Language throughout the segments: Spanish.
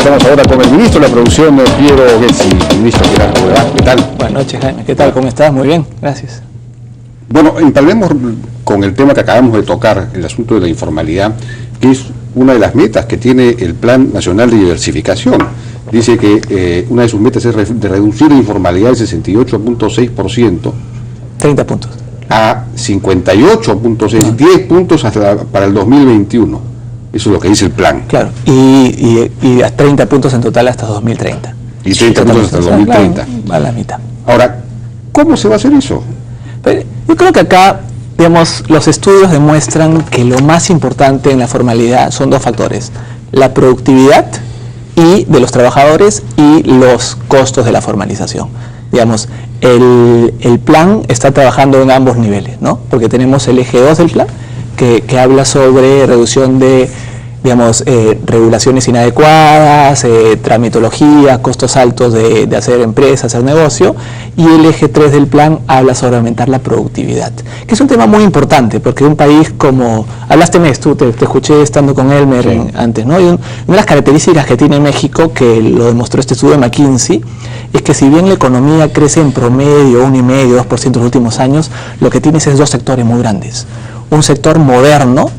Estamos ahora con el ministro de la Producción, Piero Ghezzi. Ministro, ¿qué tal? Buenas noches, Jaime. ¿Qué tal? ¿Cómo estás? Muy bien, gracias. Bueno, entablemos con el tema que acabamos de tocar, el asunto de la informalidad, que es una de las metas que tiene el Plan Nacional de Diversificación. Dice que una de sus metas es de reducir la informalidad del 68.6%. 30 puntos. A 58.6, 10 puntos para el 2021. Eso es lo que dice el plan. Claro, y a 30 puntos en total hasta 2030. Y 30 puntos hasta el 2030. Claro, va a la mitad. Ahora, ¿cómo se va a hacer eso? Pero yo creo que acá, digamos, los estudios demuestran que lo más importante en la formalidad son dos factores: la productividad de los trabajadores y los costos de la formalización. Digamos, el plan está trabajando en ambos niveles, ¿no? Porque tenemos el eje 2 del plan, que habla sobre reducción de, digamos, regulaciones inadecuadas, tramitología, costos altos de hacer empresa, hacer negocio, y el eje 3 del plan habla sobre aumentar la productividad, que es un tema muy importante, porque un país como, hablaste tú, te escuché estando con Elmer antes, ¿no? Y una de las características que tiene México, que lo demostró este estudio de McKinsey, es que si bien la economía crece en promedio 1,5, 2% en los últimos años, lo que tienes es dos sectores muy grandes. Un sector moderno,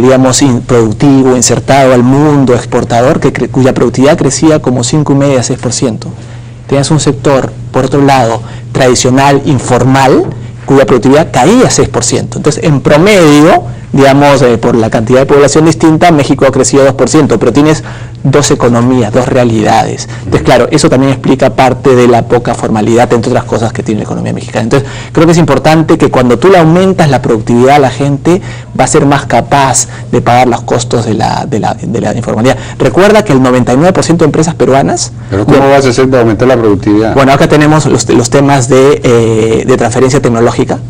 digamos, productivo, insertado al mundo, exportador, cuya productividad crecía como 5,5 a 6%. Tenías un sector, por otro lado, tradicional, informal, cuya productividad caía 6%. Entonces, en promedio, digamos, por la cantidad de población distinta, México ha crecido 2%, pero tienes dos economías, dos realidades. Entonces, claro, eso también explica parte de la poca formalidad, entre otras cosas, que tiene la economía mexicana. Entonces, creo que es importante que cuando tú le aumentas la productividad a la gente, va a ser más capaz de pagar los costos de la informalidad. Recuerda que el 99% de empresas peruanas... ¿Pero cómo vas a hacer para aumentar la productividad? Bueno, acá tenemos los temas de transferencia tecnológica,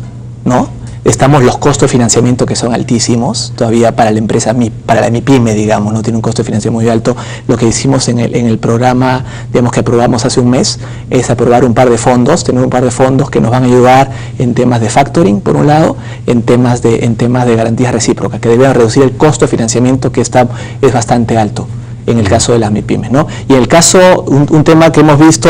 ¿no? Estamos los costos de financiamiento, que son altísimos todavía para la empresa, para la MIPYME, digamos, no tiene un costo de financiamiento muy alto. Lo que hicimos en el programa, digamos, que aprobamos hace un mes, es aprobar un par de fondos, tener un par de fondos que nos van a ayudar en temas de factoring, por un lado, en temas de garantías recíprocas, que deben reducir el costo de financiamiento, que es bastante alto en el caso de las MIPYMES, ¿no? Y en el caso, un tema que hemos visto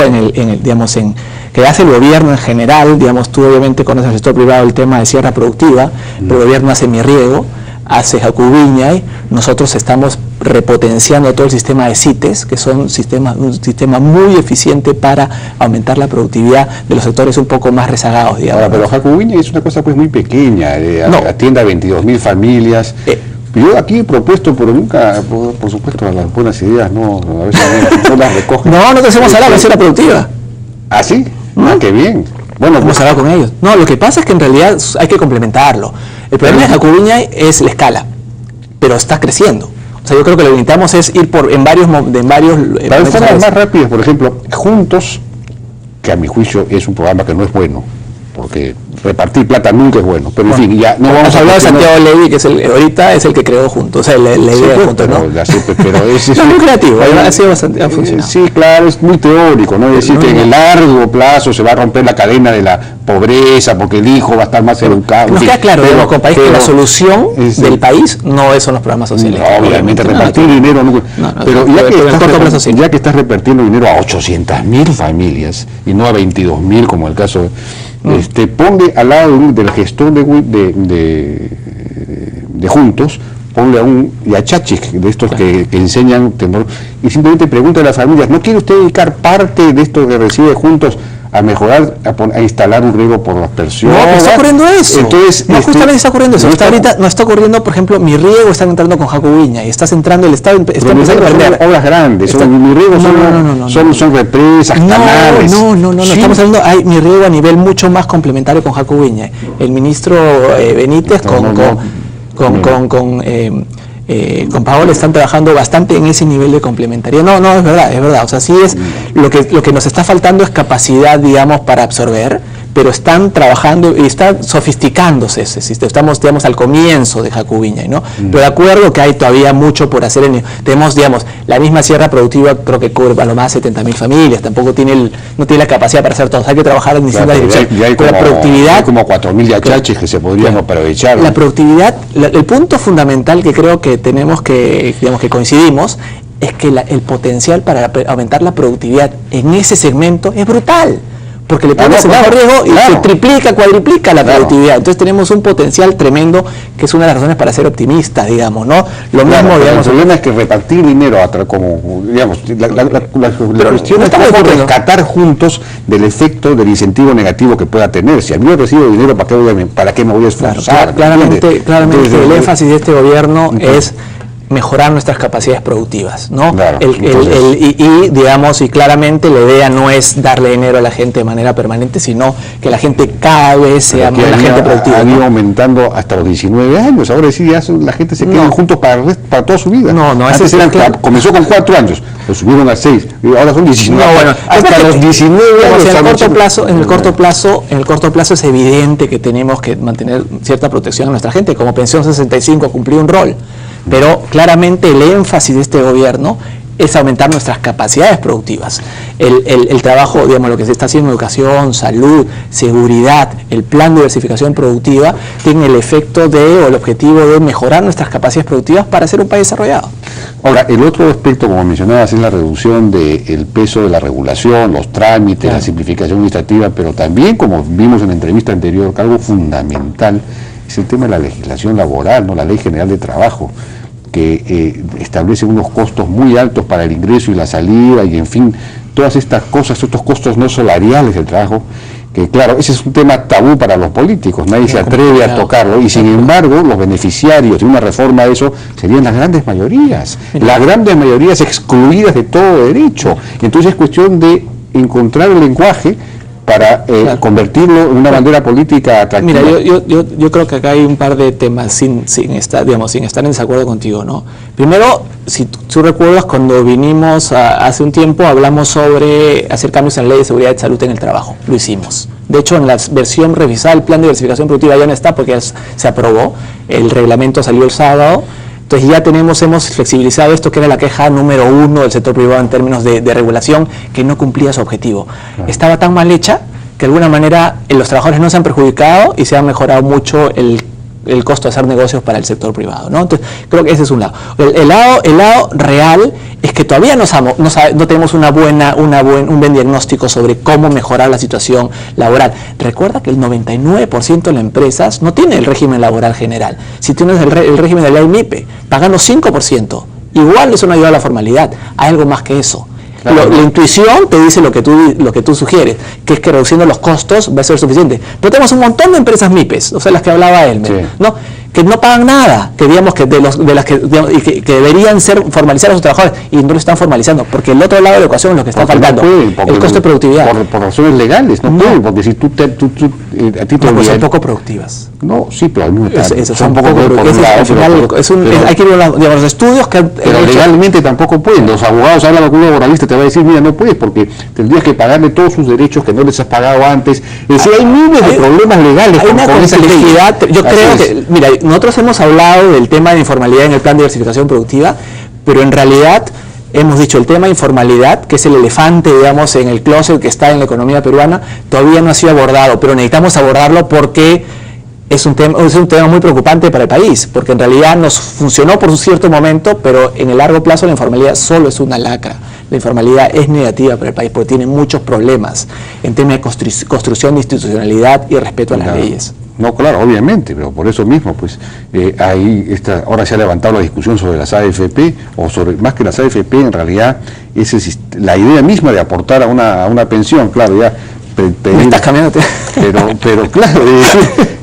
que hace el gobierno en general, digamos, tú obviamente conoces el sector privado, el tema de sierra productiva, pero el gobierno hace Mi Riego, hace Jacubiñay, nosotros estamos repotenciando todo el sistema de CITES, que son un sistema muy eficiente para aumentar la productividad de los sectores un poco más rezagados, digamos. Ahora, pero Jacubiñay es una cosa pues muy pequeña, atiende a 22.000 familias. Yo aquí he propuesto, pero nunca, por supuesto, las buenas ideas a veces no las recogen. No te hacemos hablar de sierra productiva. ¿Ah, sí? Qué bien. Bueno, hemos hablado con ellos. No, lo que pasa es que en realidad hay que complementarlo. El problema de Jacubiñay es la escala, pero está creciendo. O sea, yo creo que lo que necesitamos es ir en varios para formas más rápidas, por ejemplo, Juntos, que a mi juicio es un programa que no es bueno, porque repartir plata nunca es bueno, pero en fin, ya no vamos a hablar de Santiago Levy, que ahorita es el que creó Juntos, o sea, la idea de Juntos, ¿no? Pero es muy creativo, ha sido bastante, ha funcionado. Sí, claro, es muy teórico, ¿no? Es decir, que en el largo plazo se va a romper la cadena de la pobreza, porque el hijo va a estar más educado. Nos queda claro, que la solución del país no son los programas sociales. No, obviamente, repartir dinero, pero ya que estás repartiendo dinero a 800.000 familias, y no a 22.000 como el caso... ponle al lado del gestor de Juntos, ponle a un Yachachik, de estos que enseñan temor, y simplemente pregunta a las familias: ¿no quiere usted dedicar parte de esto que recibe Juntos a mejorar, a instalar un riego por aspersión? No, está ocurriendo eso. Entonces, justamente está ocurriendo eso. Ahorita no está ocurriendo, por ejemplo, Mi Riego está entrando con Jacubiñay, y estás entrando, el Estado está empezando a vender obras grandes. Mi Riego son represas, canales. No, estamos hablando, hay Mi Riego a nivel mucho más complementario con Jacubiñay. El ministro Benítez con Paola están trabajando bastante en ese nivel de complementariedad. No, es verdad. O sea, sí es lo que nos está faltando es capacidad, digamos, para absorber, pero están trabajando y están sofisticándose ese sistema. Estamos, digamos, al comienzo de Jacubiñay, ¿no? Pero de acuerdo que hay todavía mucho por hacer. Tenemos, digamos, la misma sierra productiva, creo que cubre a lo más 70.000 familias, tampoco no tiene la capacidad para hacer todo. Hay que trabajar en distintas direcciones. Con la productividad, hay como 4.000 yachachis que se podrían aprovechar. La productividad, el punto fundamental que creo que tenemos que, digamos, que coincidimos, es que el potencial para aumentar la productividad en ese segmento es brutal, porque le pones el bajo riesgo y se triplica, cuadriplica la productividad. Entonces tenemos un potencial tremendo, que es una de las razones para ser optimistas, digamos, ¿no? Lo mismo, digamos, el problema es que repartir dinero, como, digamos, la cuestión es rescatar juntos del efecto del incentivo negativo que pueda tener. Si a mí yo recibo dinero, ¿para qué me voy a esforzar? Claramente el énfasis de este gobierno es mejorar nuestras capacidades productivas, ¿no? Claro, digamos, y claramente la idea no es darle dinero a la gente de manera permanente, sino que la gente cada vez sea más la gente productiva. Han ido aumentando hasta los 19 años, ahora sí ya la gente se queda juntos para toda su vida. Antes comenzó con 4 años, lo subieron a 6, y ahora son 19. Hasta los 19 años. En el corto plazo es evidente que tenemos que mantener cierta protección a nuestra gente, como Pensión 65 cumplió un rol. Pero claramente el énfasis de este gobierno es aumentar nuestras capacidades productivas. El trabajo, digamos, lo que se está haciendo en educación, salud, seguridad, el plan de diversificación productiva, tiene el efecto o el objetivo de mejorar nuestras capacidades productivas para ser un país desarrollado. Ahora, el otro aspecto, como mencionabas, es la reducción del peso de la regulación, los trámites, la simplificación administrativa, pero también, como vimos en la entrevista anterior, algo fundamental es el tema de la legislación laboral, ¿no? La Ley General de Trabajo, que establece unos costos muy altos para el ingreso y la salida, y en fin, todas estas cosas, estos costos no salariales del trabajo, que claro, ese es un tema tabú para los políticos, nadie se atreve a tocarlo, y sin embargo los beneficiarios de una reforma de eso serían las grandes mayorías excluidas de todo derecho. Entonces es cuestión de encontrar el lenguaje para convertirlo en una bandera política atractiva. Mira, yo creo que acá hay un par de temas sin estar en desacuerdo contigo, ¿no? Primero, si tú recuerdas, cuando vinimos hace un tiempo, hablamos sobre hacer cambios en la Ley de Seguridad y Salud en el Trabajo. Lo hicimos. De hecho, en la versión revisada, el plan de diversificación productiva ya no está porque ya se aprobó. El reglamento salió el sábado. Entonces ya hemos flexibilizado esto, que era la queja número 1 del sector privado en términos de regulación, que no cumplía su objetivo. Estaba tan mal hecha que de alguna manera los trabajadores no se han perjudicado y se ha mejorado mucho el costo de hacer negocios para el sector privado, ¿no? Entonces, creo que ese es un lado. El lado real es que todavía no tenemos un buen diagnóstico sobre cómo mejorar la situación laboral. Recuerda que el 99% de las empresas no tiene el régimen laboral general. Si tienes el régimen de ley MIPE, pagan los 5%. Igual eso no ayuda a la formalidad. Hay algo más que eso. Claro, la intuición te dice lo que tú sugieres, que es que reduciendo los costos va a ser suficiente. Pero tenemos un montón de empresas MIPES, o sea, las que hablaba Elmer, ¿no? Que no pagan nada, que digamos que que deberían ser formalizar a sus trabajadores y no lo están formalizando, porque el otro lado de la ecuación es lo que está faltando, el costo de productividad. Por razones legales, no pueden, porque si tú a ti te son poco productivas. No, sí, pero al mismo tiempo son poco productivas. Hay que ver los estudios que pero legalmente tampoco pueden. Los abogados hablan con un laboralista, te va a decir, mira, no puedes, porque tendrías que pagarle todos sus derechos que no les has pagado antes. Es decir, hay miles de problemas legales con esa complejidad. Yo creo que, mira, nosotros hemos hablado del tema de informalidad en el plan de diversificación productiva, pero en realidad hemos dicho el tema de informalidad, que es el elefante, digamos, en el closet que está en la economía peruana, todavía no ha sido abordado, pero necesitamos abordarlo porque es un tema muy preocupante para el país, porque en realidad nos funcionó por un cierto momento, pero en el largo plazo la informalidad solo es una lacra. La informalidad es negativa para el país porque tiene muchos problemas en temas de construcción de institucionalidad y respeto a las leyes. No, claro, obviamente, pero por eso mismo, pues, ahora se ha levantado la discusión sobre las AFP, o sobre, más que las AFP, en realidad, la idea misma de aportar a una pensión, claro, ya... Me estás cambiando. Pero claro,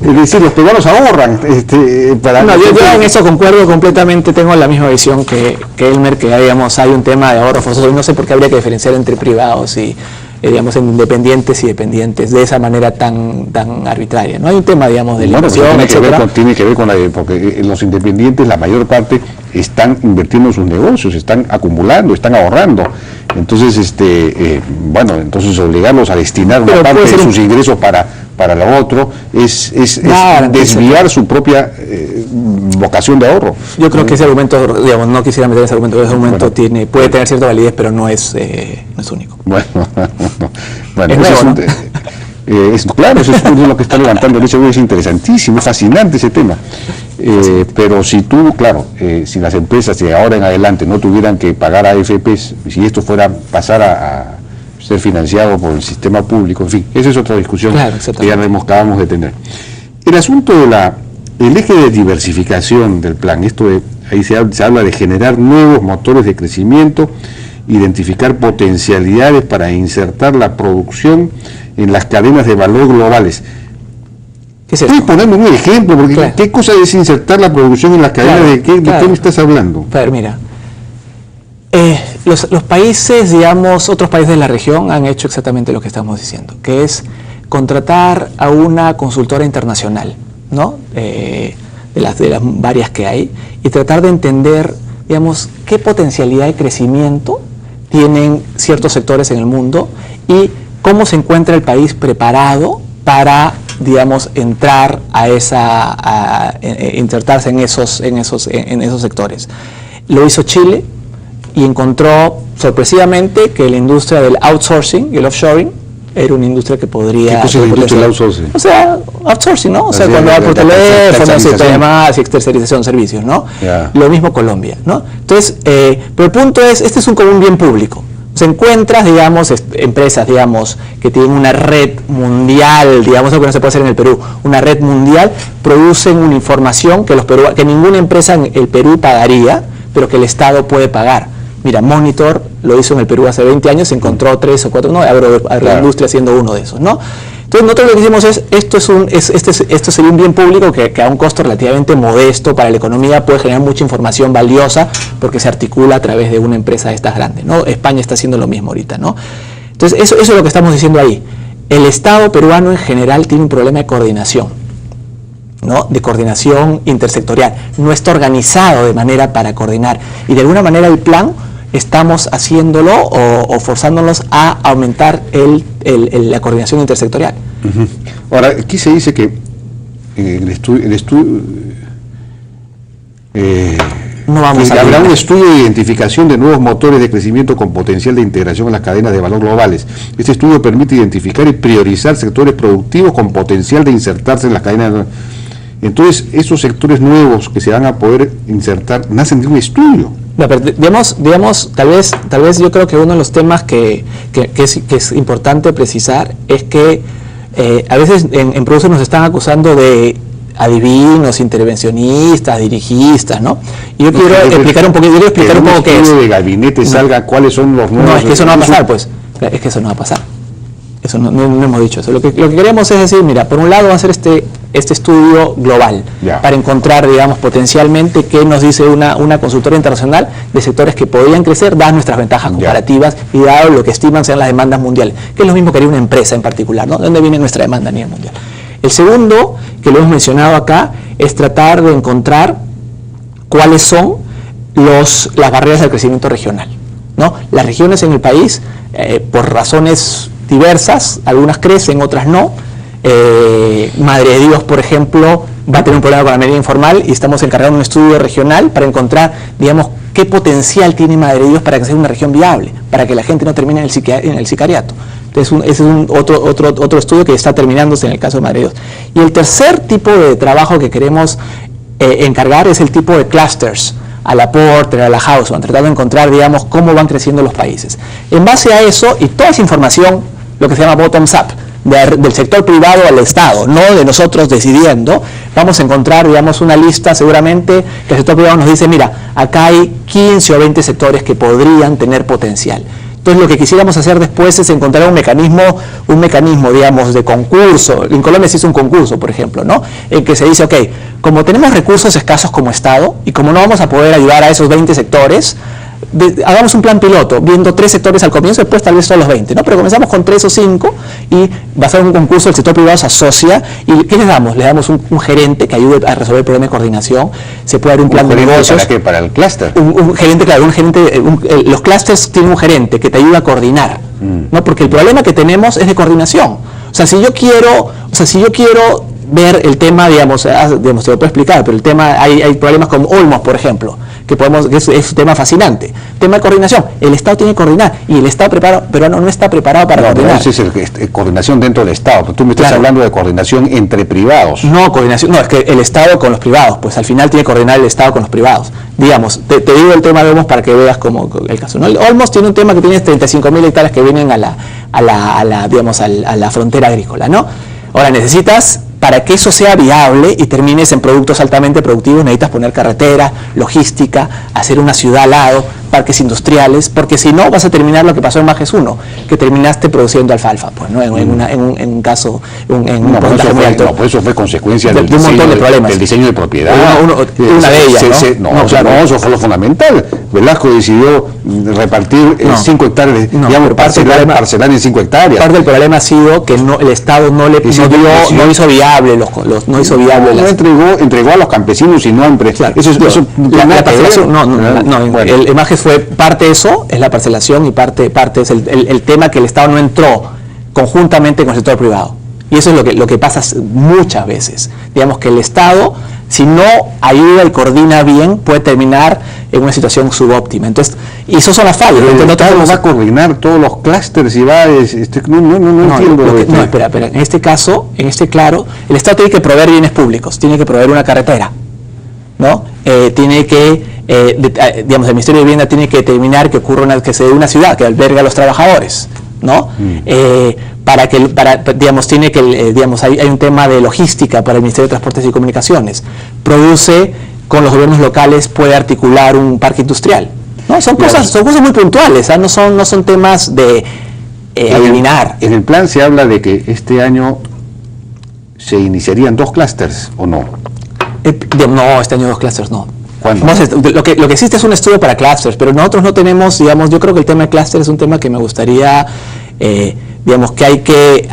es decir, los peruanos ahorran. Yo en eso concuerdo completamente, tengo la misma visión que Elmer, que digamos, hay un tema de ahorro forzoso, y no sé por qué habría que diferenciar entre privados y digamos, en independientes y dependientes de esa manera tan arbitraria. No hay un tema, digamos, de limitación, etcétera. Tiene que ver con porque los independientes, la mayor parte, están invirtiendo en sus negocios, están acumulando, están ahorrando. Entonces, entonces obligarlos a destinar una parte de sus ingresos para lo otro es desviar su propia vocación de ahorro. Yo creo que ese argumento, digamos, no quisiera meter ese argumento, puede tener cierta validez, pero no es único. Bueno, es nuevo, ¿no? Claro, eso es lo que está levantando el hecho, es interesantísimo, es fascinante ese tema. Pero si tú, claro, si las empresas de ahora en adelante no tuvieran que pagar AFPs, si esto pasara a ser financiado por el sistema público, en fin, esa es otra discusión, claro, que ya acabamos de tener. El asunto el eje de diversificación del plan, ahí se habla de generar nuevos motores de crecimiento, identificar potencialidades para insertar la producción en las cadenas de valor globales. ¿Qué es eso? Estoy poniendo un ejemplo, porque claro. ¿Qué cosa es insertar la producción en las cadenas? Claro, ¿de qué me estás hablando? A ver, mira, los países, digamos, otros países de la región han hecho exactamente lo que estamos diciendo, que es contratar a una consultora internacional, ¿no? De las varias que hay, y tratar de entender, digamos, qué potencialidad de crecimiento tienen ciertos sectores en el mundo y cómo se encuentra el país preparado para, digamos, entrar insertarse en esos sectores. Lo hizo Chile y encontró sorpresivamente que la industria del outsourcing y el offshoring era una industria que podría... ¿Qué cosa es la industria del outsourcing? O sea, outsourcing, ¿no? O sea, cuando va por teléfono, llamadas y externalización de servicios, ¿no? Yeah. Lo mismo Colombia, ¿no? Entonces, pero el punto es, este es como un bien público. Se encuentras, digamos, empresas, digamos, que tienen una red mundial, digamos, algo que no se puede hacer en el Perú, una red mundial, producen una información que ninguna empresa en el Perú pagaría, pero que el Estado puede pagar. Mira, Monitor lo hizo en el Perú hace 20 años, se encontró 3 o 4, ¿no? Agroindustria siendo uno de esos, ¿no? Entonces nosotros lo que decimos es, esto sería un bien público que a un costo relativamente modesto para la economía puede generar mucha información valiosa porque se articula a través de una empresa de estas grandes, ¿no? España está haciendo lo mismo ahorita, ¿no? Entonces eso es lo que estamos diciendo ahí. El Estado peruano en general tiene un problema de coordinación, ¿no? De coordinación intersectorial. No está organizado de manera para coordinar y de alguna manera el plan estamos haciéndolo o forzándonos a aumentar la coordinación intersectorial. Ahora, aquí se dice que habrá un estudio de identificación de nuevos motores de crecimiento con potencial de integración en las cadenas de valor globales. Este estudio permite identificar y priorizar sectores productivos con potencial de insertarse en las cadenas de... Entonces, esos sectores nuevos que se van a poder insertar nacen de un estudio. No, pero digamos, tal vez yo creo que uno de los temas que es importante precisar es que a veces en Producer nos están acusando de adivinos, intervencionistas, dirigistas, ¿no? Y yo quiero explicar un poco qué es. De gabinete salga cuáles son los nuevos... No, es que eso no va a pasar, pues. Es que eso no va a pasar. Eso no hemos dicho eso. Lo que queremos es decir, mira, por un lado va a ser este estudio global para encontrar, digamos, potencialmente qué nos dice una consultora internacional de sectores que podrían crecer, dadas nuestras ventajas comparativas y dado lo que estiman sean las demandas mundiales, que es lo mismo que haría una empresa en particular, ¿no? ¿De dónde viene nuestra demanda a nivel mundial? El segundo, que lo hemos mencionado acá, es tratar de encontrar cuáles son las barreras del crecimiento regional, ¿no? Las regiones en el país, por razones diversas, algunas crecen, otras no. Madre de Dios, por ejemplo, va a tener un problema con la minería informal y estamos encargando un estudio regional para encontrar, digamos, qué potencial tiene Madre de Dios para que sea una región viable, para que la gente no termine en el sicariato. Entonces, ese es otro estudio que está terminándose en el caso de Madre de Dios. Y el tercer tipo de trabajo que queremos encargar es el tipo de clusters, a la Porter, a la Hausmann, tratando de encontrar, digamos, cómo van creciendo los países. En base a eso, y toda esa información, lo que se llama bottoms up, del sector privado al Estado, no de nosotros decidiendo, vamos a encontrar, digamos, una lista seguramente que el sector privado nos dice, mira, acá hay 15 o 20 sectores que podrían tener potencial. Entonces lo que quisiéramos hacer después es encontrar un mecanismo, digamos, de concurso. En Colombia se hizo un concurso, por ejemplo, ¿no? En que se dice, ok, como tenemos recursos escasos como Estado y como no vamos a poder ayudar a esos 20 sectores, hagamos un plan piloto, viendo 3 sectores al comienzo, después tal vez todos los 20, ¿no? Pero comenzamos con 3 o 5 y basado en un concurso el sector privado se asocia y ¿qué les damos? Le damos un gerente que ayude a resolver el problema de coordinación, se puede dar un plan de negocios. ¿Para qué? ¿Para el clúster? Un gerente, claro, los clústeres tienen un gerente que te ayuda a coordinar, ¿no? Porque el problema que tenemos es de coordinación. O sea, si yo quiero ver el tema, digamos, te lo puedo explicar, pero el tema, hay problemas con Olmos, por ejemplo, que es un tema fascinante. Tema de coordinación, el Estado tiene que coordinar y el Estado peruano no está preparado para coordinar. No, es coordinación dentro del Estado, tú me estás hablando de coordinación entre privados. No, es que el Estado con los privados, pues al final tiene que coordinar el Estado con los privados. Digamos, te digo el tema de Olmos para que veas como el caso, ¿no? Olmos tiene un tema que tiene 35.000 hectáreas que vienen a la frontera agrícola, ¿no? Ahora necesitas, para que eso sea viable y termines en productos altamente productivos, necesitas poner carretera, logística, hacer una ciudad al lado, parques industriales, porque si no vas a terminar lo que pasó en Majes 1, que terminaste produciendo alfalfa, pues, ¿no? En un caso, en un porcentaje muy alto. Pues eso fue consecuencia del un montón de problemas. Del diseño de propiedad. Una de ellas, eso fue lo fundamental. Velasco decidió repartir 5 hectáreas, digamos, parcelar en 5 hectáreas. Parte del problema ha sido que el Estado no hizo viable no hizo viable. Entregó a los campesinos y no a empresas. Eso la parcelación, el Majes fue parte de eso, es la parcelación, y parte es el tema que el Estado no entró conjuntamente con el sector privado. Y eso es lo que pasa muchas veces. Digamos que el Estado, si no ayuda y coordina bien, puede terminar en una situación subóptima. Entonces, y eso son las fallas. El Estado va a coordinar todos los clústeres y va no entiendo. Espera. En este caso, el Estado tiene que proveer bienes públicos, tiene que proveer una carretera, ¿no? Tiene que digamos, el Ministerio de Vivienda tiene que determinar que se dé una ciudad que albergue a los trabajadores, ¿no? Hay un tema de logística para el Ministerio de Transportes y Comunicaciones. Produce, con los gobiernos locales puede articular un parque industrial, ¿no? Son cosas muy puntuales, ¿eh? No son temas de eliminar. En el plan se habla de que este año se iniciarían 2 clústeres, ¿o no? No, este año 2 clústeres no. ¿Cuándo? Lo que existe es un estudio para clústeres, pero nosotros no tenemos, digamos, yo creo que el tema de clústeres es un tema que me gustaría, digamos, que hay que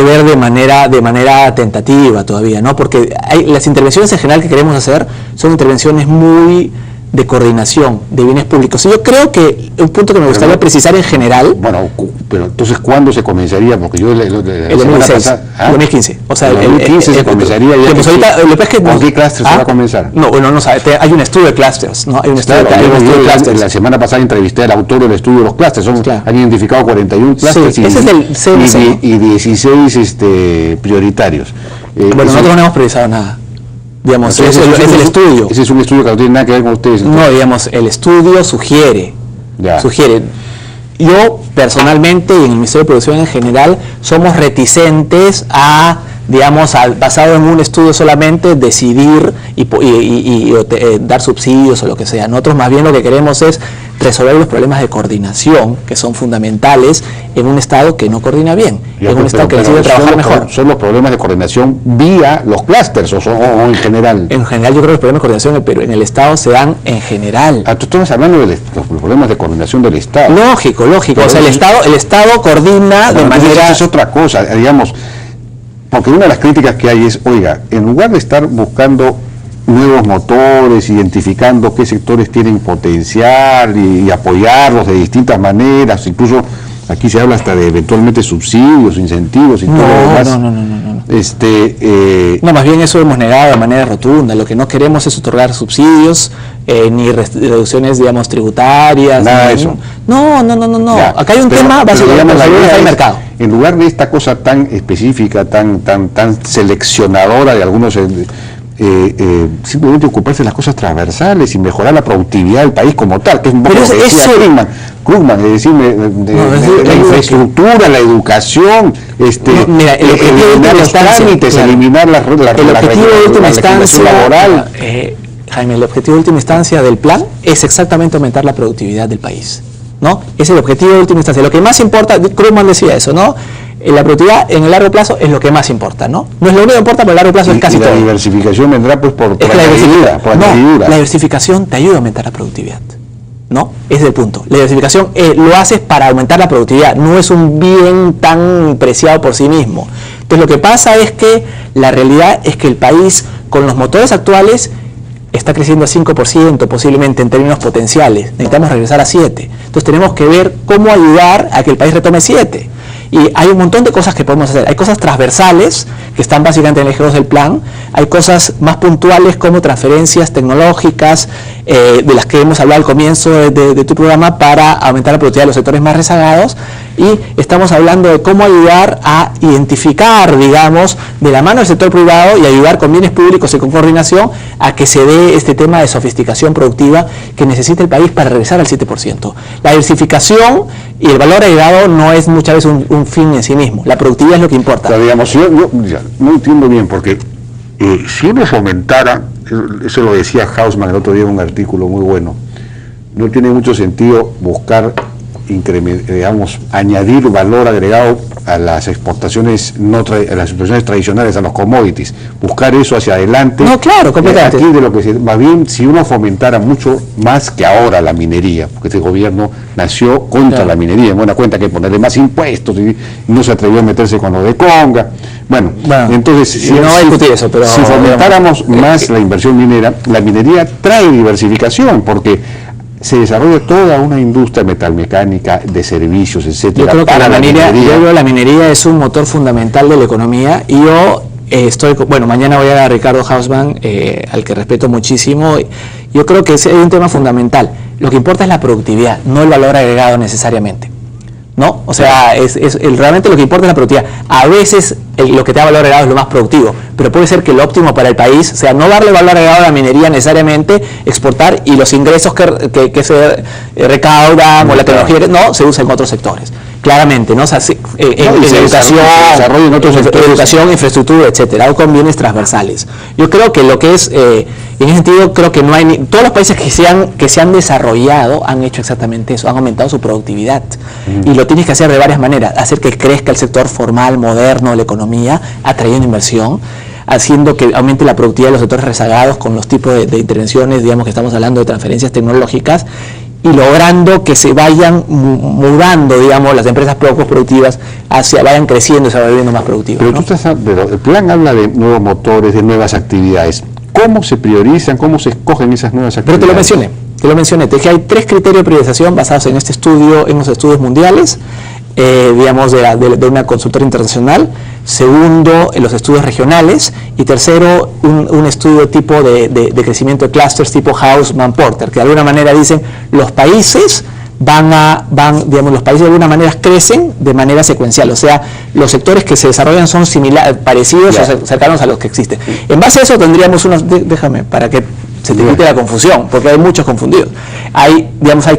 ver de manera tentativa todavía, ¿no? Porque las intervenciones en general que queremos hacer son intervenciones muy de coordinación de bienes públicos. Y yo creo que un punto que me gustaría precisar en general... Bueno, pero entonces, ¿cuándo se comenzaría? Porque yo... El 2015. O sea, el 2015 se comenzaría ya. ¿Con qué clúster se va a comenzar? No, hay un estudio de clústeres, ¿no? Hay un estudio de clústeres. La semana pasada entrevisté al autor del estudio de los clústeres. Han identificado 41 clústeres y 16 prioritarios. Nosotros no hemos priorizado nada. Digamos, es el estudio. Ese es un estudio que no tiene nada que ver con ustedes. Entonces. No, digamos, el estudio sugiere. Yo personalmente y en el Ministerio de Producción en general somos reticentes a, digamos, basado en un estudio solamente, decidir y dar subsidios o lo que sea. Nosotros más bien lo que queremos es resolver los problemas de coordinación que son fundamentales en un Estado que no coordina bien, en un Estado que decide trabajar mejor. ¿Son los problemas de coordinación vía los clústeres o en general? En general yo creo que los problemas de coordinación en el Estado se dan en general. Tú estás hablando de los problemas de coordinación del Estado. Lógico. O sea, el Estado coordina de manera... Eso es otra cosa, digamos, porque una de las críticas que hay es, oiga, en lugar de estar buscando nuevos motores, identificando qué sectores tienen potencial y apoyarlos de distintas maneras, incluso aquí se habla hasta de eventualmente subsidios, incentivos y todo lo demás. No, más bien eso hemos negado de manera rotunda. Lo que no queremos es otorgar subsidios, ni reducciones, digamos, tributarias. Nada de eso. No. Ya, acá hay un tema básicamente del mercado. En lugar de esta cosa tan específica, tan seleccionadora de algunos... simplemente ocuparse de las cosas transversales y mejorar la productividad del país como tal, que es un poco lo que decía Krugman, es decir, la infraestructura, la educación, eliminar los trámites, eliminar la regulación laboral. Jaime, el objetivo de última instancia del plan es exactamente aumentar la productividad del país, ¿no? Es el objetivo de última instancia. Lo que más importa, Krugman decía eso, ¿no? La productividad en el largo plazo es lo que más importa, ¿no? No es lo único que importa, pero el largo plazo es casi todo. La diversificación vendrá pues por la diversificación te ayuda a aumentar la productividad, ¿no? Ese es el punto. La diversificación lo haces para aumentar la productividad, no es un bien tan preciado por sí mismo. Entonces lo que pasa es que la realidad es que el país, con los motores actuales, está creciendo a 5% posiblemente en términos potenciales. Necesitamos regresar a 7. Entonces tenemos que ver cómo ayudar a que el país retome 7. Y hay un montón de cosas que podemos hacer. Hay cosas transversales, que están básicamente en el eje 2 del plan. Hay cosas más puntuales como transferencias tecnológicas, de las que hemos hablado al comienzo de tu programa, para aumentar la productividad de los sectores más rezagados. Y estamos hablando de cómo ayudar a identificar, digamos, de la mano del sector privado y ayudar con bienes públicos y con coordinación a que se dé este tema de sofisticación productiva que necesita el país para regresar al 7%. La diversificación y el valor agregado no es muchas veces un fin en sí mismo. La productividad es lo que importa. Pero digamos, yo ya, no entiendo bien, porque si uno fomentara, eso lo decía Hausman el otro día en un artículo muy bueno, no tiene mucho sentido buscar digamos, añadir valor agregado a las exportaciones a las exportaciones tradicionales, a los commodities, buscar eso hacia adelante. No, claro, completamente. Aquí de lo que más bien, si uno fomentara mucho más que ahora la minería, porque este gobierno nació contra la minería, en buena cuenta que ponerle más impuestos, y no se atrevió a meterse con lo de Conga. Bueno, entonces si fomentáramos más la inversión minera, la minería trae diversificación, porque se desarrolla toda una industria metalmecánica, de servicios, etcétera. Yo creo que la minería es un motor fundamental de la economía, y yo mañana voy a ver a Ricardo Hausman, al que respeto muchísimo. Yo creo que es un tema fundamental. Lo que importa es la productividad, no el valor agregado necesariamente, ¿no? O sea, realmente lo que importa es la productividad. A veces lo que te da valor agregado es lo más productivo, pero puede ser que lo óptimo para el país sea no darle valor agregado a la minería necesariamente, exportar, y los ingresos que se recaudan o la tecnología se usan en otros sectores. Claramente, ¿no? O sea, en educación, infraestructura, etcétera, o con bienes transversales. Yo creo que lo que es, en ese sentido, creo que no hay todos los países que se han desarrollado han hecho exactamente eso, han aumentado su productividad. Y lo tienes que hacer de varias maneras: hacer que crezca el sector formal, moderno, la economía, atrayendo inversión, haciendo que aumente la productividad de los sectores rezagados con los tipos de intervenciones, digamos, que estamos hablando de transferencias tecnológicas, y logrando que se vayan mudando, digamos, las empresas poco productivas vayan creciendo y se vayan volviendo más productivas. Pero el plan habla de nuevos motores, de nuevas actividades. ¿Cómo se priorizan, cómo se escogen esas nuevas actividades? Pero te lo mencioné, te dije, hay 3 criterios de priorización basados en este estudio, en los estudios mundiales, digamos, de una consultora internacional. Segundo, en los estudios regionales. Y tercero, un estudio tipo de crecimiento de clusters tipo Hausman-Porter, que de alguna manera dicen los países los países de alguna manera crecen de manera secuencial, o sea, los sectores que se desarrollan son parecidos o cercanos a los que existen. En base a eso tendríamos déjame, para que se te quite la confusión, porque hay muchos confundidos. Hay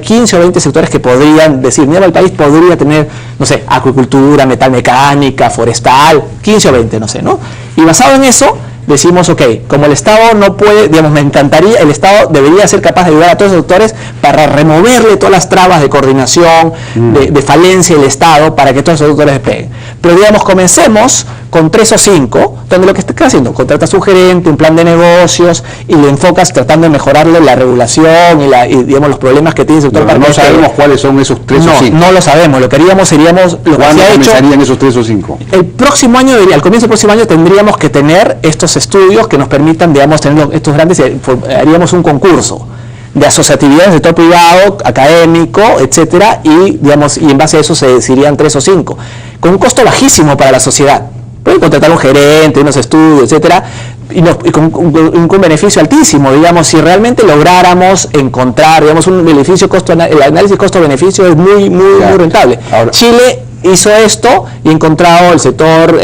15 o 20 sectores que podrían decir, mira, el país podría tener, no sé, acuicultura, metalmecánica, forestal, 15 o 20, no sé, ¿no? Y basado en eso, decimos, ok, como el Estado no puede, digamos, me encantaría, el Estado debería ser capaz de ayudar a todos los sectores para removerle todas las trabas de coordinación, de falencia del Estado, para que todos los sectores despeguen. Pero, digamos, comencemos con 3 o 5, donde lo que estás haciendo, contratas un gerente, un plan de negocios, y lo enfocas tratando de mejorarle la regulación y digamos, los problemas que tiene el sector. No sabemos cuáles son esos 3 o 5. No lo sabemos, lo que seríamos lo que se ha hecho. ¿Comenzarían esos 3 o 5? El próximo año, al comienzo del próximo año, tendríamos que tener estos estudios que nos permitan, digamos, tener estos grandes, haríamos un concurso de asociatividad del sector privado, académico, etcétera, y digamos, y en base a eso se decidirían 3 o 5, con un costo bajísimo para la sociedad. Pueden contratar un gerente, unos estudios, etcétera, y con beneficio altísimo, digamos, si realmente lográramos encontrar, digamos, un beneficio el análisis costo-beneficio es muy rentable. Ahora, Chile hizo esto y ha encontrado el sector,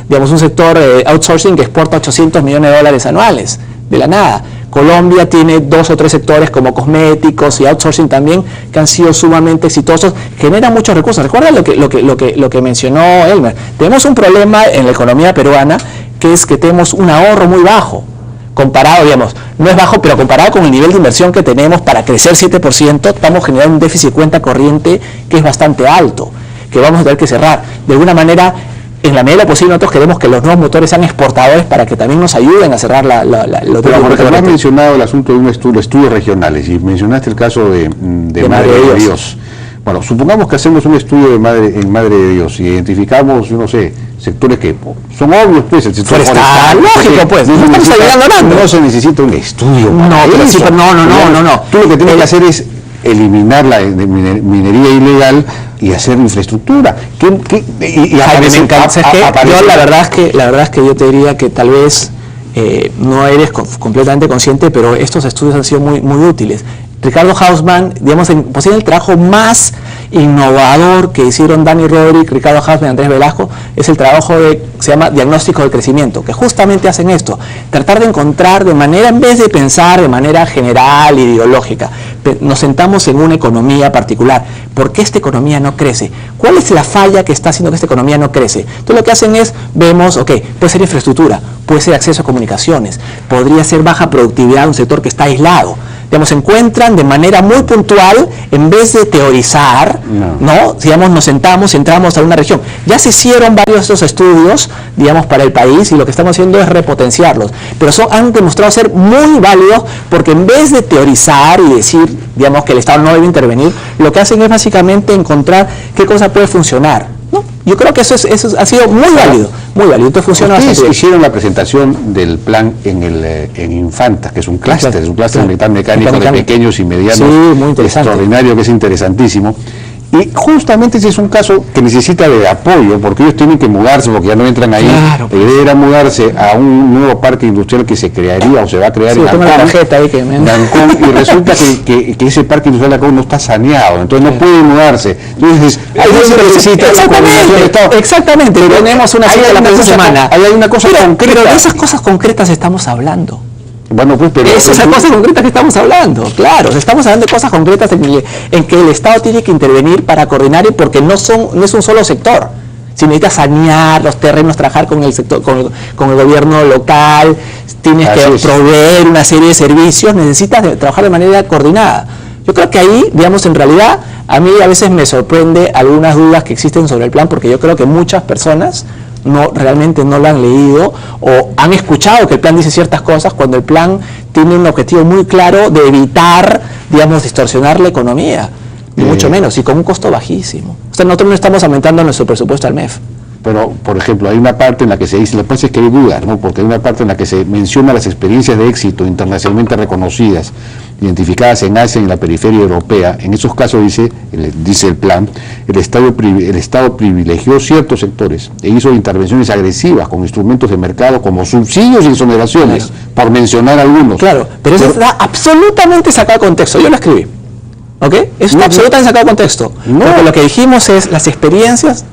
digamos, un sector outsourcing que exporta $800 millones anuales, de la nada. Colombia tiene 2 o 3 sectores como cosméticos y outsourcing también que han sido sumamente exitosos, generan muchos recursos. Recuerda lo que mencionó Elmer. Tenemos un problema en la economía peruana, que es que tenemos un ahorro muy bajo, comparado, digamos, no es bajo, pero comparado con el nivel de inversión que tenemos para crecer 7%, estamos generando un déficit de cuenta corriente que es bastante alto, que vamos a tener que cerrar. De alguna manera, en la medida posible, nosotros queremos que los nuevos motores sean exportadores para que también nos ayuden a cerrar lo que has mencionado el asunto de estudios regionales, y mencionaste el caso de Madre de Dios. Bueno, supongamos que hacemos un estudio en Madre de Dios y identificamos, no sé, sectores que son obvios, pues, el sector forestal, lógico, pues, no se necesita un estudio. No. Tú lo que tienes que hacer es eliminar la minería ilegal y hacer infraestructura. Jaime, me encanta. Yo la verdad es que yo te diría que tal vez no eres completamente consciente, pero estos estudios han sido muy útiles. Ricardo Hausmann, digamos, posee el trabajo más innovador que hicieron Dani Rodrik, Ricardo Hausmann y Andrés Velasco, es el trabajo se llama diagnóstico del crecimiento, que justamente hacen esto, tratar de encontrar de manera, en vez de pensar de manera general, ideológica, nos sentamos en una economía particular. ¿Por qué esta economía no crece? ¿Cuál es la falla que está haciendo que esta economía no crece? Entonces lo que hacen es, vemos, ok, puede ser infraestructura, puede ser acceso a comunicaciones, podría ser baja productividad en un sector que está aislado. Digamos, se encuentran de manera muy puntual, en vez de teorizar, ¿no? Digamos, nos sentamos, entramos a una región. Ya se hicieron varios de estos estudios, digamos, para el país, y lo que estamos haciendo es repotenciarlos. Pero han demostrado ser muy válidos, porque en vez de teorizar y decir, digamos, que el Estado no debe intervenir, lo que hacen es básicamente encontrar qué cosa puede funcionar, ¿no? Yo creo que eso ha sido muy válido, muy válido. Entonces funciona bastante bien. Hicieron la presentación del plan en Infantas, que es un clúster, militar mecánico de pequeños y medianos, muy extraordinario, que es interesantísimo. Y justamente ese es un caso que necesita de apoyo, porque ellos tienen que mudarse, porque ya no entran ahí. Claro. La idea era mudarse a un nuevo parque industrial que se crearía o se va a crear en Ancón, y resulta que ese parque industrial de Ancón no está saneado, entonces no puede mudarse. Entonces, ahí se necesita exactamente, pero tenemos una cita la próxima semana. Hay una cosa concreta. Pero de esas cosas concretas estamos hablando. Bueno, pues, pero esas son cosas concretas que estamos hablando, claro, estamos hablando de cosas concretas en que el Estado tiene que intervenir para coordinar, y porque no es un solo sector. Si necesitas sanear los terrenos, trabajar con el sector, con el gobierno local, tienes que proveer una serie de servicios, necesitas trabajar de manera coordinada. Yo creo que ahí, digamos, en realidad, a mí a veces me sorprende algunas dudas que existen sobre el plan, porque yo creo que muchas personas realmente no lo han leído o han escuchado que el plan dice ciertas cosas, cuando el plan tiene un objetivo muy claro de evitar, digamos, distorsionar la economía, ni mucho menos, y con un costo bajísimo. O sea, nosotros no estamos aumentando nuestro presupuesto al MEF. Pero, por ejemplo, hay una parte en la que se dice, lo que pasa es que hay dudas, ¿no? Porque hay una parte en la que se menciona las experiencias de éxito internacionalmente reconocidas, identificadas en Asia y en la periferia europea. En esos casos, dice el plan, el Estado privilegió ciertos sectores e hizo intervenciones agresivas con instrumentos de mercado como subsidios y exoneraciones, por mencionar algunos. Claro, pero eso está absolutamente sacado de contexto. Yo lo escribí. ¿Ok? Eso está absolutamente sacado de contexto. Porque lo que dijimos es las experiencias,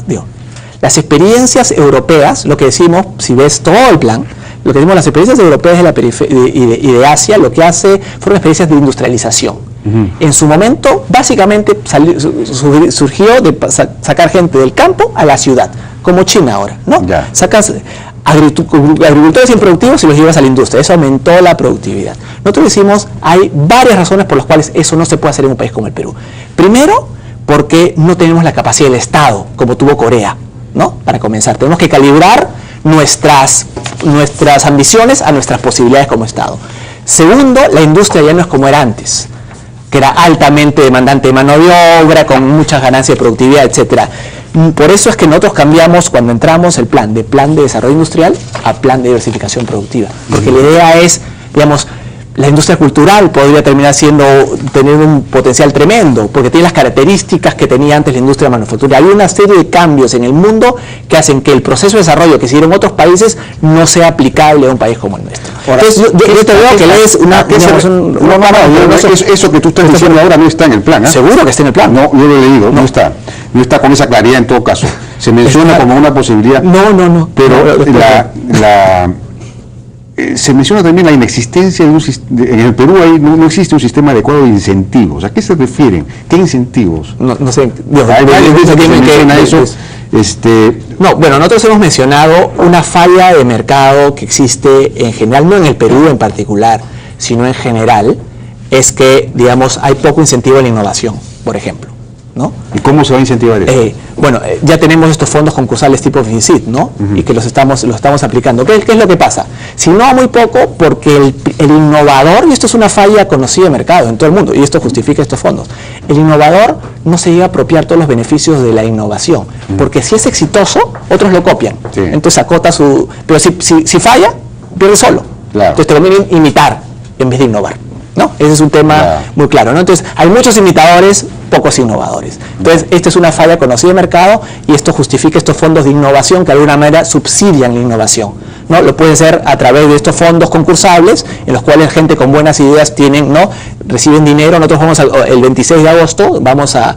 las experiencias europeas, lo que decimos, si ves todo el plan, lo que decimos, las experiencias europeas de la periferia y de Asia, lo que hace fueron experiencias de industrialización. En su momento, básicamente, surgió de sacar gente del campo a la ciudad, como China ahora, ¿no? Sacas agricultores improductivos y los llevas a la industria, eso aumentó la productividad. Nosotros decimos, hay varias razones por las cuales eso no se puede hacer en un país como el Perú. Primero, porque no tenemos la capacidad del Estado, como tuvo Corea, ¿no? Para comenzar, tenemos que calibrar nuestras ambiciones a nuestras posibilidades como Estado. Segundo, la industria ya no es como era antes, que era altamente demandante de mano de obra, con muchas ganancias de productividad, etcétera. Por eso es que nosotros cambiamos, cuando entramos, el plan de desarrollo industrial a plan de diversificación productiva, porque la idea es, digamos, la industria cultural podría tener un potencial tremendo, porque tiene las características que tenía antes la industria manufacturera. Hay una serie de cambios en el mundo que hacen que el proceso de desarrollo que se dio en otros países no sea aplicable a un país como el nuestro. Entonces, yo te veo que lees eso que tú estás diciendo ahora no está en el plan, ¿eh? Seguro que está en el plan. No, yo lo he leído, no está con esa claridad en todo caso. Se menciona como una posibilidad. No. Pero se menciona también la inexistencia de en el Perú no existe un sistema adecuado de incentivos. ¿A qué se refieren? ¿Qué incentivos? No sé. Bueno, nosotros hemos mencionado una falla de mercado que existe en general, no en el Perú en particular, sino en general, es que, digamos, hay poco incentivo en la innovación, por ejemplo, ¿no? ¿Y cómo se va a incentivar eso? Ya tenemos estos fondos concursales tipo FICIT, ¿no? Y que los estamos aplicando. ¿Qué es lo que pasa? Si no, muy poco, porque el innovador, y esto es una falla conocida de mercado en todo el mundo, y esto justifica estos fondos, el innovador no se llega a apropiar todos los beneficios de la innovación, porque si es exitoso, otros lo copian. Entonces acota pero si falla, pierde solo. Entonces te conviene imitar en vez de innovar. ¿no? Ese es un tema muy claro, ¿no? Entonces, hay muchos imitadores, pocos innovadores. Entonces, esta es una falla conocida de mercado y esto justifica estos fondos de innovación que de alguna manera subsidian la innovación, ¿no? Lo pueden ser a través de estos fondos concursables, en los cuales gente con buenas ideas tienen, ¿no? Reciben dinero. Nosotros vamos el 26 de agosto, vamos a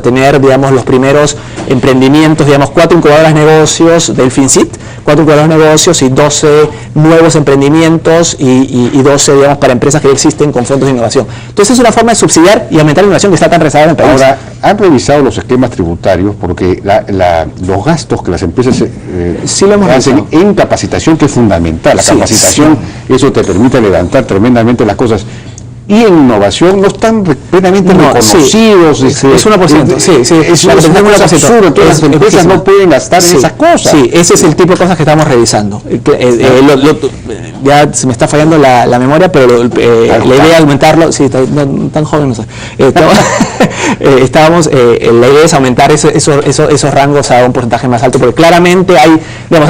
tener, digamos, los primeros emprendimientos, digamos, 4 incubadoras de negocios del FinCit, 4 incubadoras de negocios y 12 nuevos emprendimientos y 12, digamos, para empresas que ya existen con fondos de innovación. Entonces es una forma de subsidiar y aumentar la innovación que está tan rezagada en el país. Ahora, ¿han revisado los esquemas tributarios? Porque los gastos que las empresas sí lo hemos hacen en capacitación, que es fundamental. La capacitación, eso te permite levantar tremendamente las cosas. Y en innovación no están plenamente reconocidos. Es 1%. Es absurdo. Entonces las empresas no pueden gastar en esas cosas. Sí, ese es el tipo de cosas que estamos revisando. Ya se me está fallando la memoria, pero la idea de aumentarlo, sí, tan joven no soy. La idea es aumentar esos rangos a un porcentaje más alto, porque claramente hay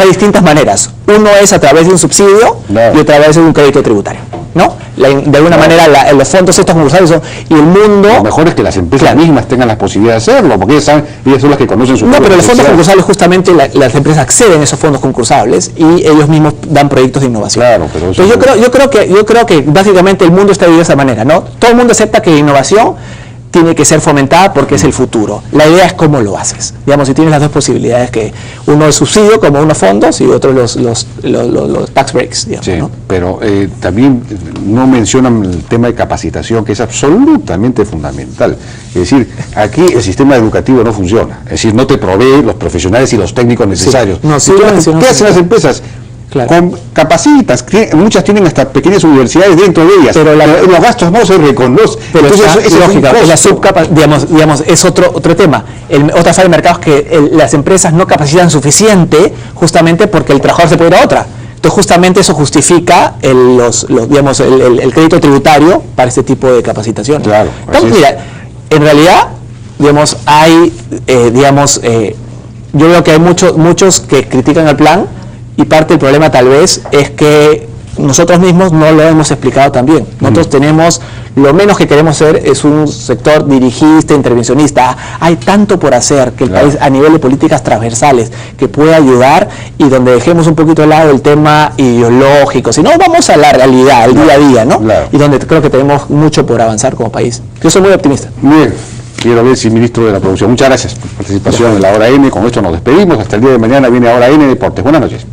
distintas maneras. Uno es a través de un subsidio y otra vez de un crédito tributario, ¿no? De alguna manera los fondos estos concursales y el mundo... Lo mejor es que las empresas mismas tengan las posibilidades de hacerlo, porque ellas son las que conocen su... No, pero los fondos concursables justamente las empresas acceden a esos fondos concursables y ellos mismos dan proyectos de innovación. Claro, pero eso yo creo que básicamente el mundo está dividido de esa manera, ¿no? Todo el mundo acepta que la innovación tiene que ser fomentada porque es el futuro. La idea es cómo lo haces. Digamos, si tienes las dos posibilidades, que uno es subsidio, como unos fondos, y otro los tax breaks, digamos, sí, ¿no? Pero también no mencionan el tema de capacitación, que es absolutamente fundamental. Es decir, aquí el sistema educativo no funciona. Es decir, no te provee los profesionales y los técnicos necesarios. ¿Qué hacen las empresas? Claro. Capacitas, muchas tienen hasta pequeñas universidades dentro de ellas, pero los gastos no se reconocen. Pero entonces, es lógica, la digamos, es otro tema. Otra falla de mercado es que las empresas no capacitan suficiente, justamente porque el trabajador se puede ir a otra. Entonces, justamente eso justifica el crédito tributario para este tipo de capacitación. Claro. Entonces, mira, en realidad, digamos, yo veo que hay muchos que critican el plan. Y parte del problema tal vez es que nosotros mismos no lo hemos explicado tan bien. Nosotros tenemos, lo menos que queremos ser es un sector dirigista, intervencionista. Hay tanto por hacer que el país a nivel de políticas transversales que puede ayudar, y donde dejemos un poquito de lado el tema ideológico, si no vamos a la realidad, al día a día, ¿no? Y donde creo que tenemos mucho por avanzar como país. Yo soy muy optimista. Bien. Quiero ver si ministro de la Producción. Muchas gracias por participación en la Hora N. Con esto nos despedimos. Hasta el día de mañana viene Hora N Deportes. Buenas noches.